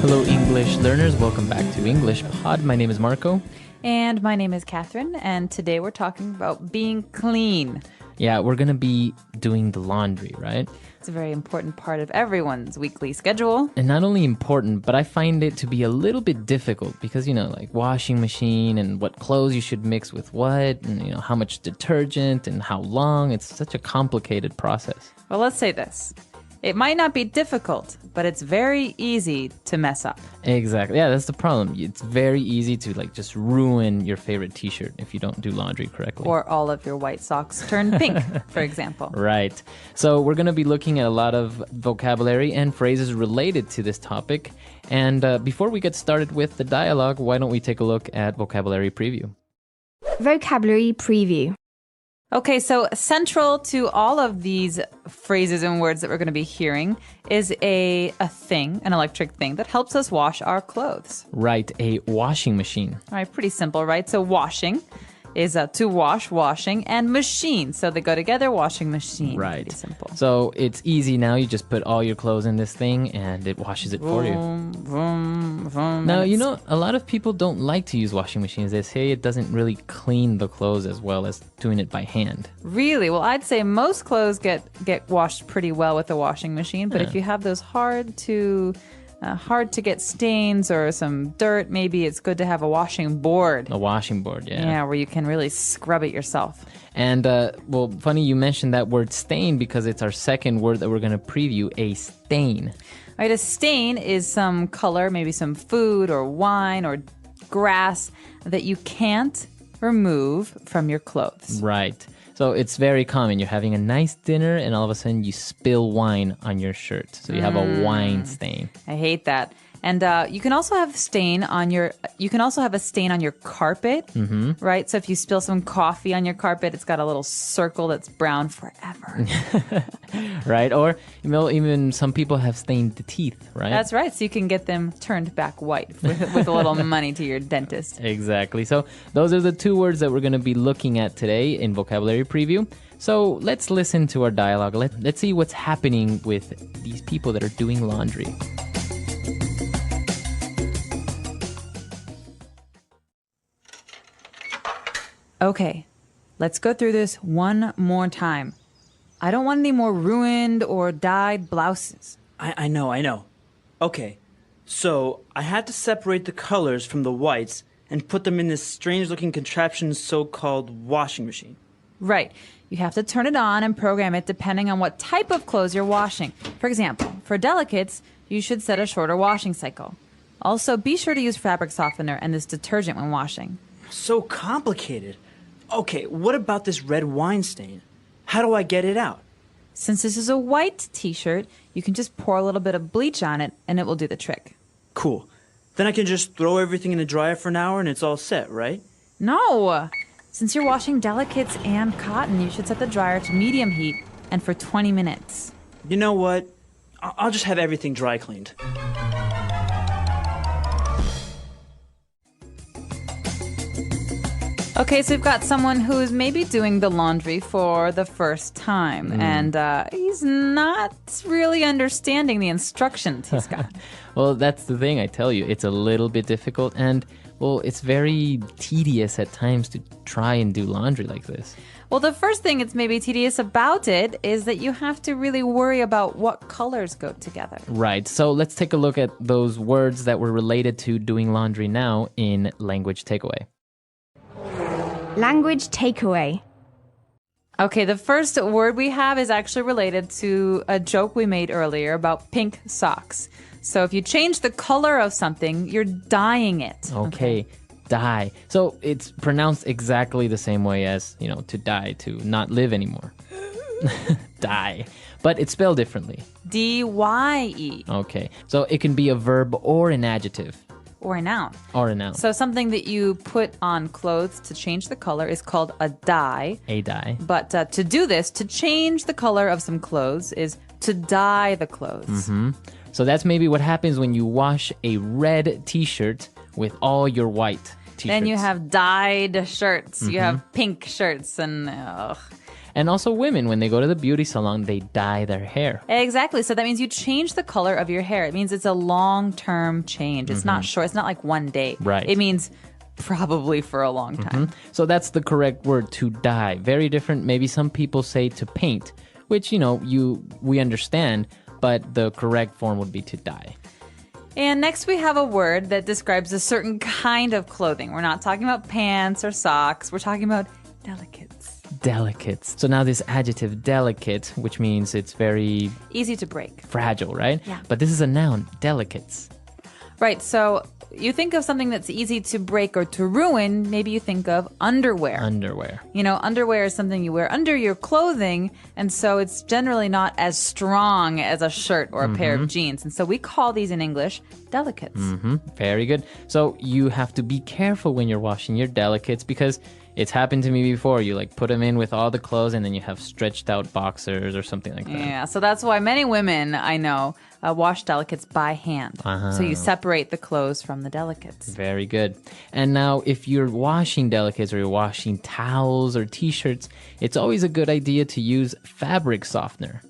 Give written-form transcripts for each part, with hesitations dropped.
Hello, English learners. Welcome back to English Pod. My name is Marco. And my name is Catherine, and today we're talking about being clean. Yeah, we're going to be doing the laundry, right? It's a very important part of everyone's weekly schedule. And not only important, but I find it to be a little bit difficult because, like washing machine and what clothes you should mix with what, and, how much detergent and how long. It's such a complicated process. Well, let's say this. It might not be difficult, but it's very easy to mess up. Exactly. Yeah, that's the problem. It's very easy to just ruin your favorite t-shirt if you don't do laundry correctly. Or all of your white socks turn pink, for example. Right. So we're going to be looking at a lot of vocabulary and phrases related to this topic. And before we get started with the dialogue, why don't we take a look at vocabulary preview? Vocabulary preview. Okay, so central to all of these phrases and words that we're going to be hearing is a thing, an electric thing that helps us wash our clothes. Right, a washing machine. All right, pretty simple, right? So washing is to wash, washing, and machine. So they go together, washing machine. Right. Pretty simple. So it's easy now. You just put all your clothes in this thing and it washes it for you. Vroom, vroom, Now, a lot of people don't like to use washing machines. They say it doesn't really clean the clothes as well as doing it by hand. Really? Well, I'd say most clothes get washed pretty well with a washing machine. But if you have those hard to get stains or some dirt, maybe it's good to have a washing board. A washing board, yeah. Yeah, where you can really scrub it yourself. And, funny you mentioned that word stain because it's our second word that we're going to preview, a stain. All right, a stain is some color, maybe some food or wine or grass that you can't remove from your clothes. Right. So it's very common. You're having a nice dinner and all of a sudden you spill wine on your shirt. So you have a wine stain. I hate that. And you can also have a stain on your carpet, right? So if you spill some coffee on your carpet, it's got a little circle that's brown forever. Right? Or even some people have stained the teeth, right? That's right. So you can get them turned back white with a little money to your dentist. Exactly. So those are the two words that we're going to be looking at today in vocabulary preview. So let's listen to our dialogue. Let's see what's happening with these people that are doing laundry. Okay, let's go through this one more time. I don't want any more ruined or dyed blouses. I know. Okay, so I had to separate the colors from the whites and put them in this strange-looking contraption so-called washing machine. Right. You have to turn it on and program it depending on what type of clothes you're washing. For example, for delicates, you should set a shorter washing cycle. Also, be sure to use fabric softener and this detergent when washing. So complicated. Okay, what about this red wine stain? How do I get it out? Since this is a white t-shirt, you can just pour a little bit of bleach on it and it will do the trick. Cool. Then I can just throw everything in the dryer for an hour and it's all set, right? No! Since you're washing delicates and cotton, you should set the dryer to medium heat and for 20 minutes. You know what? I'll just have everything dry cleaned. Okay, so we've got someone who's maybe doing the laundry for the first time, and he's not really understanding the instructions he's got. Well, that's the thing, I tell you. It's a little bit difficult, and, it's very tedious at times to try and do laundry like this. Well, the first thing that's maybe tedious about it is that you have to really worry about what colors go together. Right, so let's take a look at those words that were related to doing laundry now in Language Takeaway. Language takeaway. Okay, the first word we have is actually related to a joke we made earlier about pink socks. So if you change the color of something, you're dyeing it. Okay. Dye. So it's pronounced exactly the same way as, to die, to not live anymore. Die. But it's spelled differently. D-Y-E. Okay. So it can be a verb or an adjective. Or a noun. Or a noun. So something that you put on clothes to change the color is called a dye. A dye. But to do this, to change the color of some clothes is to dye the clothes. Mm-hmm. So that's maybe what happens when you wash a red t-shirt with all your white t-shirts. Then you have dyed shirts. You have pink shirts and... And also women, when they go to the beauty salon, they dye their hair. Exactly. So that means you change the color of your hair. It means it's a long-term change. It's not short. It's not like one day. Right. It means probably for a long time. So that's the correct word, to dye. Very different. Maybe some people say to paint, which, we understand, but the correct form would be to dye. And next we have a word that describes a certain kind of clothing. We're not talking about pants or socks. We're talking about delicates. Delicates. So now this adjective, delicate, which means it's very Easy to break. fragile, right? Yeah. But this is a noun, delicates. Right. So you think of something that's easy to break or to ruin, maybe you think of underwear. Underwear. Underwear is something you wear under your clothing, and so it's generally not as strong as a shirt or a pair of jeans. And so we call these in English delicates. Very good. So you have to be careful when you're washing your delicates because it's happened to me before. You put them in with all the clothes and then you have stretched out boxers or something like that. Yeah, so that's why many women I know wash delicates by hand. So you separate the clothes from the delicates. Very good. And now if you're washing delicates or you're washing towels or t-shirts, it's always a good idea to use fabric softener.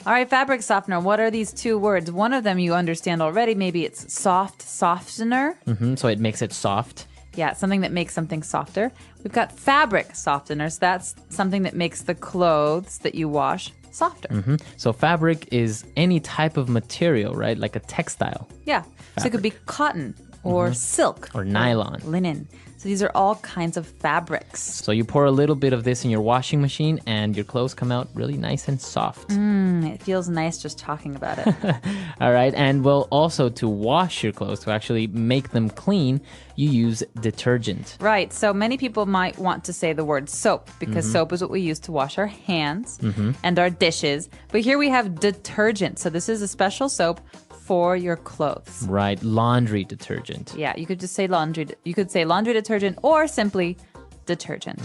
All right, fabric softener. What are these two words? One of them you understand already. Maybe it's soft softener. So it makes it soft. Yeah, something that makes something softer. We've got fabric softeners. That's something that makes the clothes that you wash softer. So fabric is any type of material, right? Like a textile. Yeah. So it could be cotton or silk Or nylon. linen. So these are all kinds of fabrics. So you pour a little bit of this in your washing machine and your clothes come out really nice and soft. It feels nice just talking about it. All right. And well, also to wash your clothes, to actually make them clean, you use detergent. Right. So many people might want to say the word soap because soap is what we use to wash our hands and our dishes. But here we have detergent. So this is a special soap for your clothes. Right. Laundry detergent. Yeah, you could just say laundry. You could say laundry detergent or simply detergent.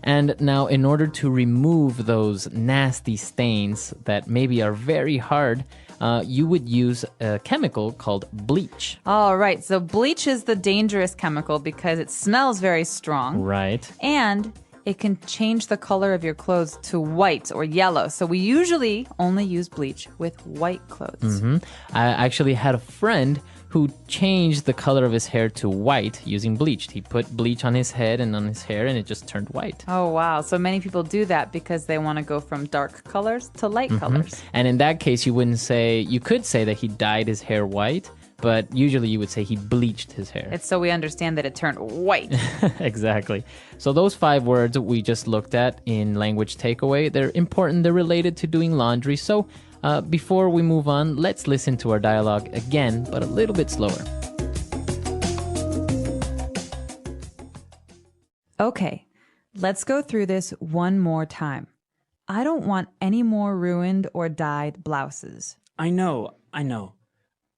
And now, in order to remove those nasty stains that maybe are very hard, you would use a chemical called bleach. All right. So bleach is the dangerous chemical because it smells very strong. Right. And it can change the color of your clothes to white or yellow. So we usually only use bleach with white clothes. I actually had a friend who changed the color of his hair to white using bleach. He put bleach on his head and on his hair, and it just turned white. Oh, wow. So many people do that because they want to go from dark colors to light colors. And in that case, you could say that he dyed his hair white, but usually you would say he bleached his hair. It's so we understand that it turned white. Exactly. So those 5 words we just looked at in language takeaway, they're important. They're related to doing laundry. So before we move on, let's listen to our dialogue again, but a little bit slower. Okay, let's go through this one more time. I don't want any more ruined or dyed blouses. I know.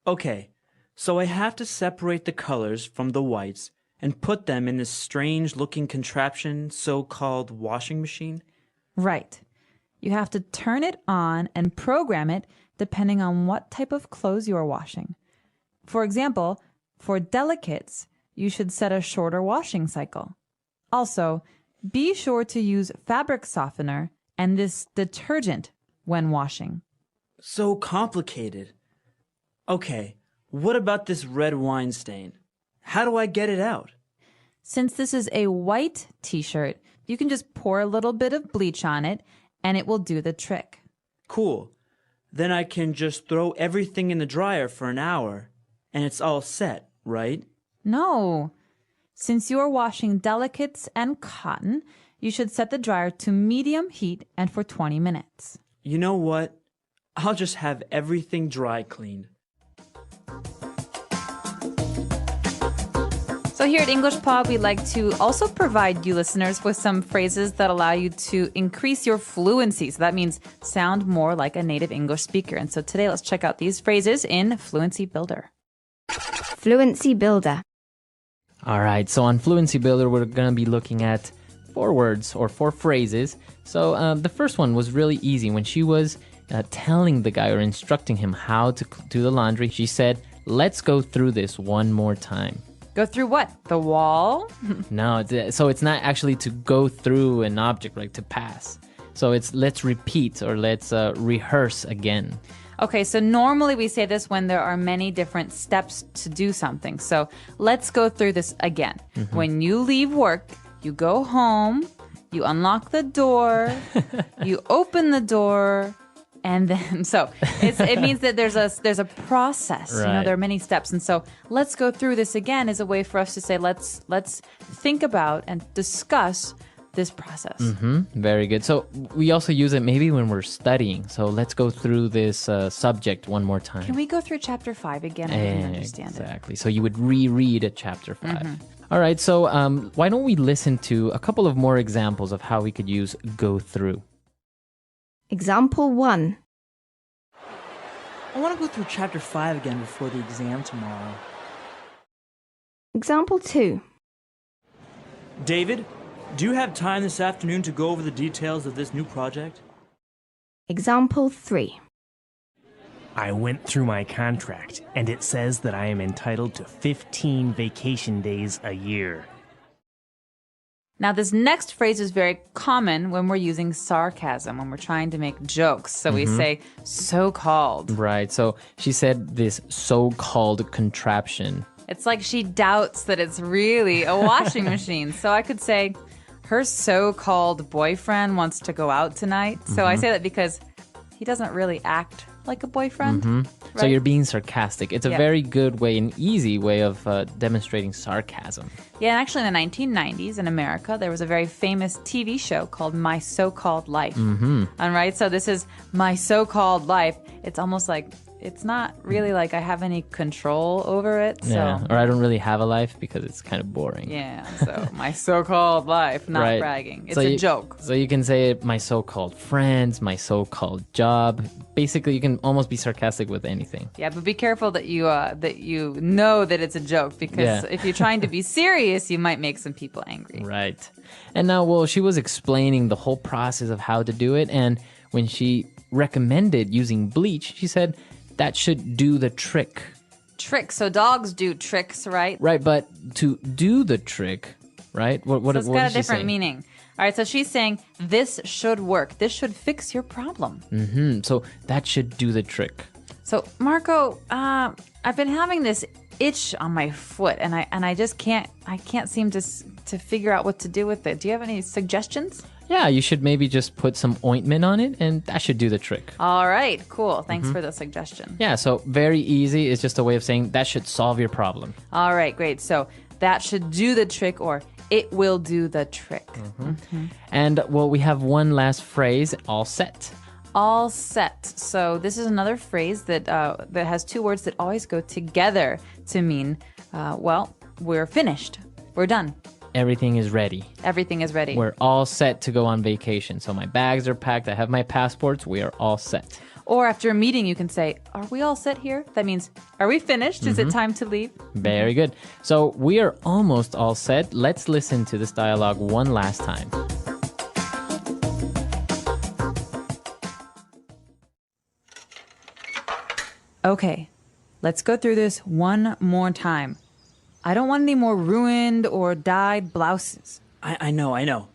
Okay, so I have to separate the colors from the whites and put them in this strange-looking contraption so-called washing machine? Right. You have to turn it on and program it depending on what type of clothes you are washing. For example, for delicates, you should set a shorter washing cycle. Also, be sure to use fabric softener and this detergent when washing. So complicated. Okay, what about this red wine stain? How do I get it out? Since this is a white t-shirt, you can just pour a little bit of bleach on it and it will do the trick. Cool. Then I can just throw everything in the dryer for an hour and it's all set, right? No. Since you are washing delicates and cotton, you should set the dryer to medium heat and for 20 minutes. You know what? I'll just have everything dry cleaned. So here at English Pod, we like to also provide you listeners with some phrases that allow you to increase your fluency. So that means sound more like a native English speaker. And so today, let's check out these phrases in Fluency Builder. Fluency Builder. All right, so on Fluency Builder, we're going to be looking at 4 words or 4 phrases. So the first one was really easy. When she was telling the guy or instructing him how to do the laundry, she said, "Let's go through this one more time." Go through what? The wall? No, so it's not actually to go through an object, like to pass. So it's let's repeat or let's rehearse again. Okay, so normally we say this when there are many different steps to do something. So let's go through this again. When you leave work, you go home, you unlock the door, you open the door, and then it means that there's a process. Right. You know, there are many steps, and so let's go through this again is a way for us to say let's think about and discuss this process. Very good. So we also use it maybe when we're studying. So let's go through this subject one more time. Can we go through chapter 5 again? I didn't understand it. Exactly. So you would reread chapter 5. All right. So why don't we listen to a couple of more examples of how we could use go through? Example 1. I want to go through chapter 5 again before the exam tomorrow. Example 2. David, do you have time this afternoon to go over the details of this new project? Example 3. I went through my contract, and it says that I am entitled to 15 vacation days a year. Now, this next phrase is very common when we're using sarcasm, when we're trying to make jokes. So we say so-called. Right. So she said this so-called contraption. It's like she doubts that it's really a washing machine. So I could say, her so-called boyfriend wants to go out tonight. So I say that because he doesn't really act like a boyfriend. Right? So you're being sarcastic. It's a Yeah. very good way, an easy way of demonstrating sarcasm. Yeah, and actually in the 1990s in America, there was a very famous TV show called My So-Called Life. And right, so this is my so-called life. It's almost like, it's not really like I have any control over it. So Yeah. Or I don't really have a life because it's kind of boring. yeah, so my so-called life, not Right. bragging. It's So a joke. So you can say my so-called friends, my so-called job. Basically, you can almost be sarcastic with anything. Yeah, but be careful that you know that it's a joke because Yeah. if you're trying to be serious, you might make some people angry. Right. And now, well, she was explaining the whole process of how to do it. And when she recommended using bleach, she said that should do the trick. Tricks. So dogs do tricks, right? Right. But to do the trick, right? What So it's what got is a she different saying? meaning. All right, so she's saying this should work. This should fix your problem. So that should do the trick. So Marco, I've been having this itch on my foot, and I just can't seem to figure out what to do with it. Do you have any suggestions? Yeah, you should maybe just put some ointment on it, and that should do the trick. All right, cool. Thanks for the suggestion. Yeah, so very easy. It's just a way of saying that should solve your problem. All right, great. So that should do the trick, or it will do the trick. And well, we have one last phrase, all set. All set. So this is another phrase that that has two words that always go together to mean, well, we're finished. We're done. Everything is ready. Everything is ready. We're all set to go on vacation. So my bags are packed. I have my passports. We are all set. Or after a meeting, you can say, are we all set here? That means, are we finished? Is it time to leave? Very good. So we are almost all set. Let's listen to this dialogue one last time. Okay, let's go through this one more time. I don't want any more ruined or dyed blouses. I know.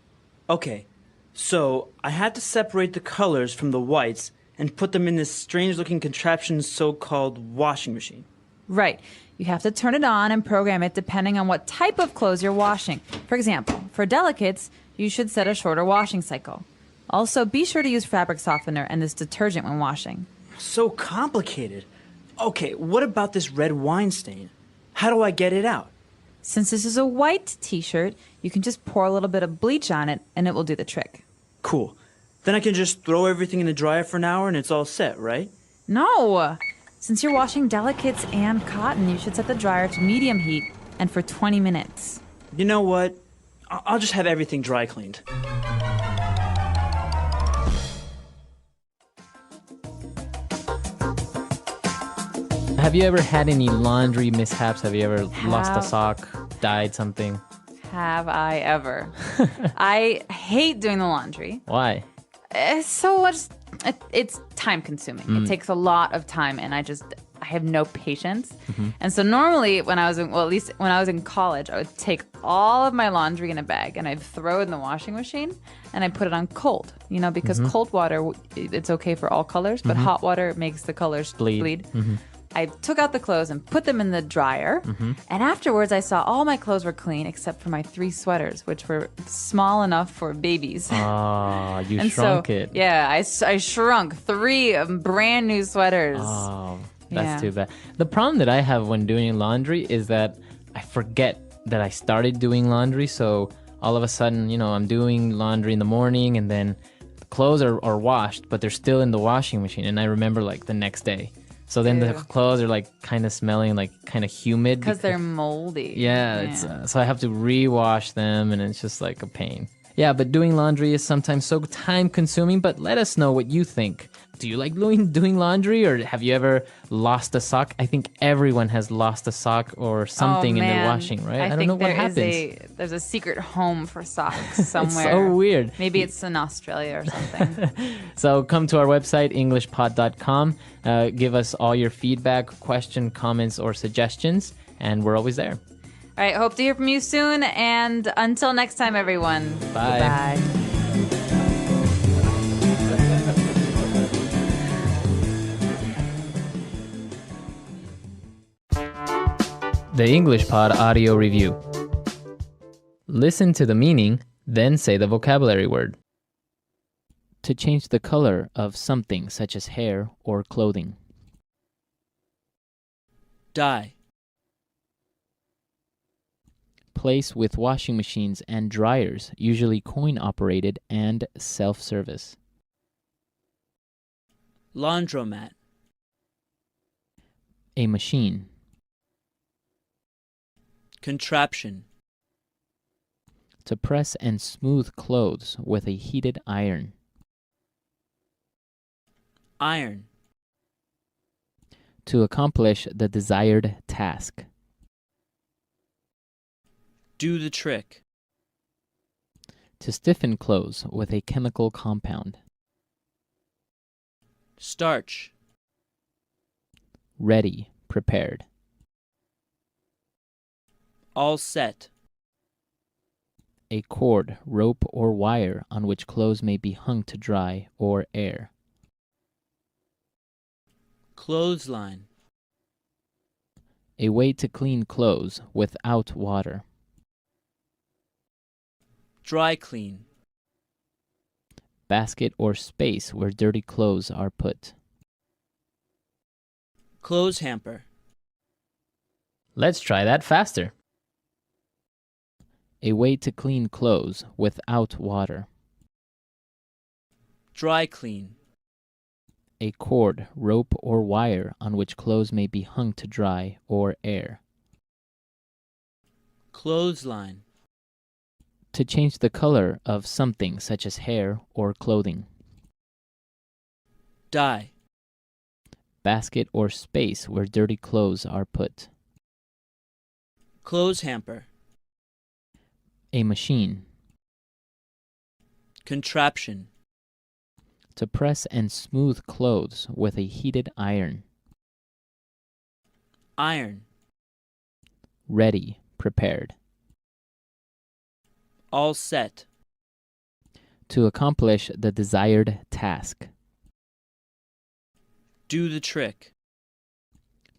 Okay, so I had to separate the colors from the whites and put them in this strange-looking contraption so-called washing machine. Right. You have to turn it on and program it depending on what type of clothes you're washing. For example, for delicates, you should set a shorter washing cycle. Also, be sure to use fabric softener and this detergent when washing. So complicated. Okay, what about this red wine stain? How do I get it out? Since this is a white t-shirt, you can just pour a little bit of bleach on it and it will do the trick. Cool. Then I can just throw everything in the dryer for an hour and it's all set, right? No! Since you're washing delicates and cotton, you should set the dryer to medium heat and for 20 minutes. You know what? I'll just have everything dry cleaned. Have you ever had any laundry mishaps? Have you ever lost a sock, dyed something? Have I ever? I hate doing the laundry. Why? It's so much. It's time consuming. It takes a lot of time, and I have no patience. And so normally when I was in, well, at least when I was in college, I would take all of my laundry in a bag and I'd throw it in the washing machine and I'd put it on cold, because cold water, it's okay for all colors, but hot water makes the colors bleed. I took out the clothes and put them in the dryer. And afterwards, I saw all my clothes were clean except for my 3 sweaters, which were small enough for babies. Oh, you And shrunk it. Yeah, I shrunk 3 brand new sweaters. Oh, that's Yeah. too bad. The problem that I have when doing laundry is that I forget that I started doing laundry. So all of a sudden, I'm doing laundry in the morning and then the clothes are washed, but they're still in the washing machine. And I remember like the next day. So then the Ew. clothes are like kind of smelling like kind of humid. Because they're moldy. Yeah, it's so I have to rewash them and it's just like a pain. Yeah, but doing laundry is sometimes so time consuming, but let us know what you think. Do you like doing laundry or have you ever lost a sock? I think everyone has lost a sock or something in their washing, right? I don't think know what happens. There's a secret home for socks somewhere. It's so weird. Maybe it's in Australia or something. So come to our website, englishpod.com. Give us all your feedback, question, comments, or suggestions, and we're always there. All right, hope to hear from you soon. And until next time, everyone. Bye. Bye. The English Pod Audio Review. Listen to the meaning, then say the vocabulary word. To change the color of something such as hair or clothing. Dye. Place with washing machines and dryers, usually coin-operated and self-service. Laundromat. A machine. Contraption. To press and smooth clothes with a heated iron. Iron. To accomplish the desired task. Do the trick. To stiffen clothes with a chemical compound. Starch. Ready, prepared. All set. A cord, rope, or wire on which clothes may be hung to dry or air. Clothesline. A way to clean clothes without water. Dry clean. Basket or space where dirty clothes are put. Clothes hamper. Let's try that faster. A way to clean clothes without water. Dry clean. A cord, rope, or wire on which clothes may be hung to dry or air. Clothesline. To change the color of something such as hair or clothing. Dye. Basket or space where dirty clothes are put. Clothes hamper. A machine. Contraption. To press and smooth clothes with a heated iron. Iron. Ready, prepared. All set. To accomplish the desired task. Do the trick.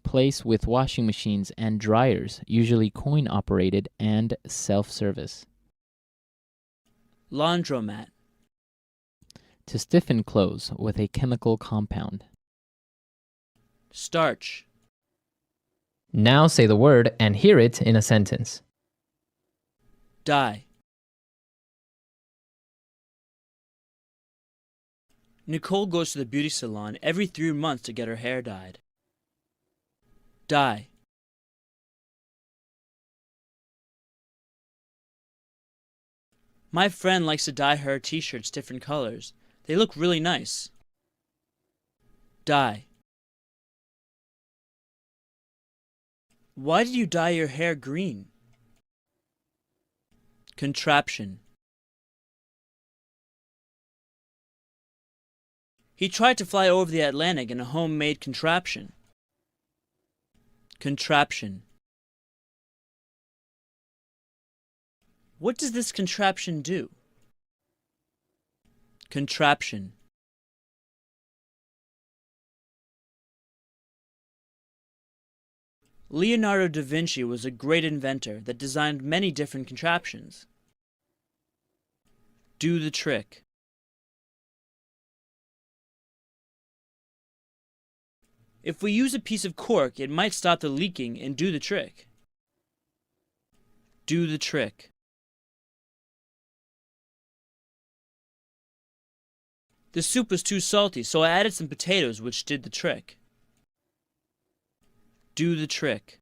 Place with washing machines and dryers, usually coin-operated and self-service. Laundromat. To stiffen clothes with a chemical compound. Starch. Now say the word and hear it in a sentence. Dye. Nicole goes to the beauty salon every 3 months to get her hair dyed. Dye. My friend likes to dye her t-shirts different colors. They look really nice. Dye. Why did you dye your hair green? Contraption. He tried to fly over the Atlantic in a homemade contraption. Contraption. What does this contraption do? Contraption. Leonardo da Vinci was a great inventor that designed many different contraptions. Do the trick. If we use a piece of cork, it might stop the leaking and do the trick. Do the trick. The soup was too salty, so I added some potatoes, which did the trick. Do the trick.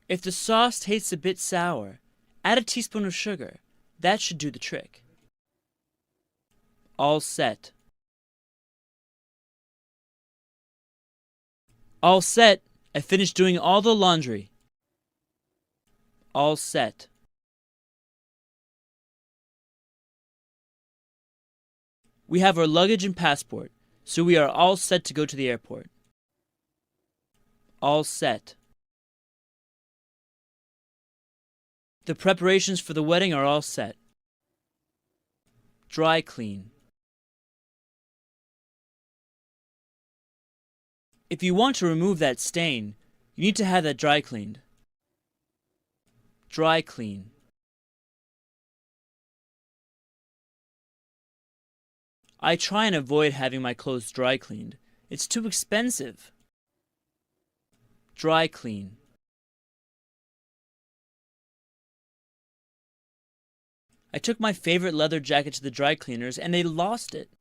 If the sauce tastes a bit sour, add a teaspoon of sugar. That should do the trick. All set. All set. I finished doing all the laundry. All set. We have our luggage and passport, so we are all set to go to the airport. All set. The preparations for the wedding are all set. Dry clean. If you want to remove that stain, you need to have that dry cleaned. Dry clean. I try and avoid having my clothes dry cleaned. It's too expensive. Dry clean. I took my favorite leather jacket to the dry cleaners and they lost it.